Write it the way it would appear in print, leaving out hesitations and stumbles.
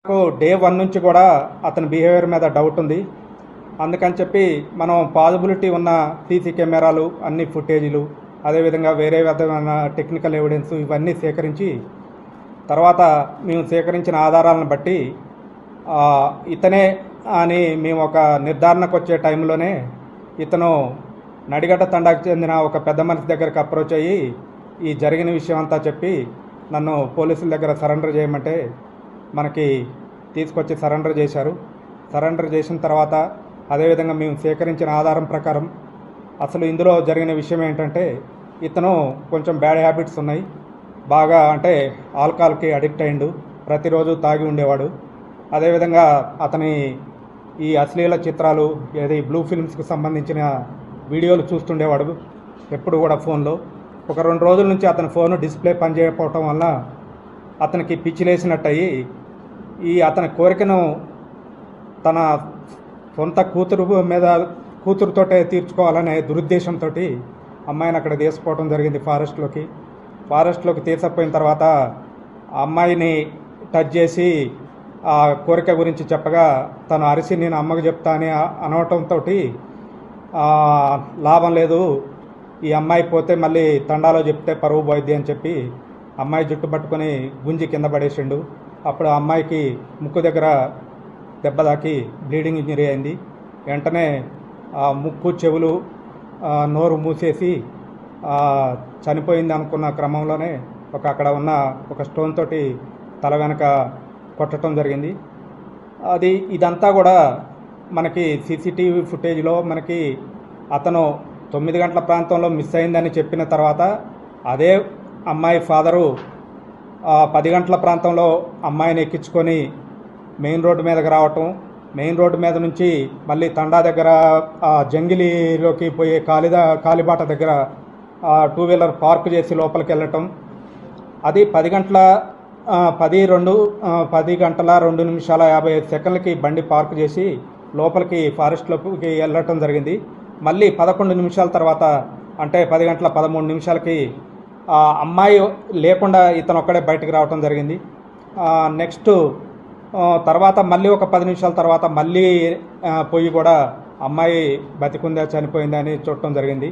నాకు డే 1 నుంచి కూడా అతని బిహేవియర్ మీద డౌట్ ఉంది. అందుకని చెప్పి మనం పాజిబిలిటీ ఉన్న సీసీ కెమెరాలు అన్ని ఫుటేజీలు అదేవిధంగా వేరే విధమైన టెక్నికల్ ఎవిడెన్స్ ఇవన్నీ సేకరించి తర్వాత మేము సేకరించిన ఆధారాలను బట్టి ఇతనే అని మేము ఒక నిర్ధారణకు వచ్చే టైంలోనే ఇతను నడిగడ్డ తండాకు చెందిన ఒక పెద్ద మనిషి దగ్గరకు అప్రోచ్ అయ్యి ఈ జరిగిన విషయం అంతా చెప్పి నన్ను పోలీసుల దగ్గర సరెండర్ చేయమంటే మనకి తీసుకొచ్చి సరెండర్ చేశారు. సరెండర్ చేసిన తర్వాత అదేవిధంగా మేము సేకరించిన ఆధారం ప్రకారం అసలు ఇందులో జరిగిన విషయం ఏంటంటే ఇతను కొంచెం బ్యాడ్ హ్యాబిట్స్ ఉన్నాయి. బాగా అంటే ఆల్కహాల్కి అడిక్ట్ అయ్యిండు, ప్రతిరోజు తాగి ఉండేవాడు. అదేవిధంగా అతని ఈ అశ్లీల చిత్రాలు ఏది బ్లూ ఫిల్మ్స్కి సంబంధించిన వీడియోలు చూస్తుండేవాడు ఎప్పుడు కూడా ఫోన్లో. ఒక 2 రోజుల నుంచి అతని ఫోను డిస్ప్లే పనిచేయకపోవటం వల్ల అతనికి పిచ్చిలేసినట్టు అయ్యి అతని కోరికను తన సొంత కూతురుతోటే తీర్చుకోవాలనే దురుద్దేశంతో అమ్మాయిని అక్కడ తీసుకుపోవడం జరిగింది ఫారెస్ట్లోకి తీసుకుపోయిన తర్వాత ఆ అమ్మాయిని టచ్ చేసి ఆ కోరిక గురించి చెప్పగా తను అరిసి నేను అమ్మకు చెప్తా అని అనవటంతో లాభం లేదు, ఈ అమ్మాయి పోతే మళ్ళీ తండాలో చెప్తే పరువు పోయిద్ది అని చెప్పి అమ్మాయి జుట్టు పట్టుకొని గుంజి కింద పడేసిండు. అప్పుడు ఆ అమ్మాయికి ముక్కు దగ్గర దెబ్బ తాకి బ్లీడింగ్ ఇంజరీ అయింది. వెంటనే ముక్కు చెవులు నోరు మూసేసి చనిపోయింది అనుకున్న క్రమంలోనే అక్కడ ఉన్న ఒక స్టోన్ తోటి తల వెనక కొట్టడం జరిగింది. ఇదంతా కూడా మనకి సీసీటీవీ ఫుటేజ్లో మనకి అతను 9 గంటల ప్రాంతంలో మిస్ అయిందని చెప్పిన తర్వాత అదే అమ్మాయి ఫాదరు 10 గంటల ప్రాంతంలో అమ్మాయిని ఎక్కించుకొని మెయిన్ రోడ్డు మీదకి రావటం, మెయిన్ రోడ్డు మీద నుంచి మళ్ళీ తండా దగ్గర జంగిలీలోకి పోయే కాలిబాట దగ్గర 2 వీలర్ పార్క్ చేసి లోపలికి వెళ్ళటం. అది 10 గంటల 2 నిమిషాల 55 సెకండ్లకి బండి పార్క్ చేసి లోపలికి ఫారెస్ట్లోకి వెళ్ళటం జరిగింది. మళ్ళీ 11 నిమిషాల తర్వాత అంటే 10 గంటల 13 నిమిషాలకి అమ్మాయి లేకుండా ఇతను ఒక్కడే బయటకు రావటం జరిగింది. నెక్స్ట్ తర్వాత మళ్ళీ ఒక 10 నిమిషాల తర్వాత మళ్ళీ పోయి కూడా అమ్మాయి బతికుందా చనిపోయిందా అని చూడటం జరిగింది.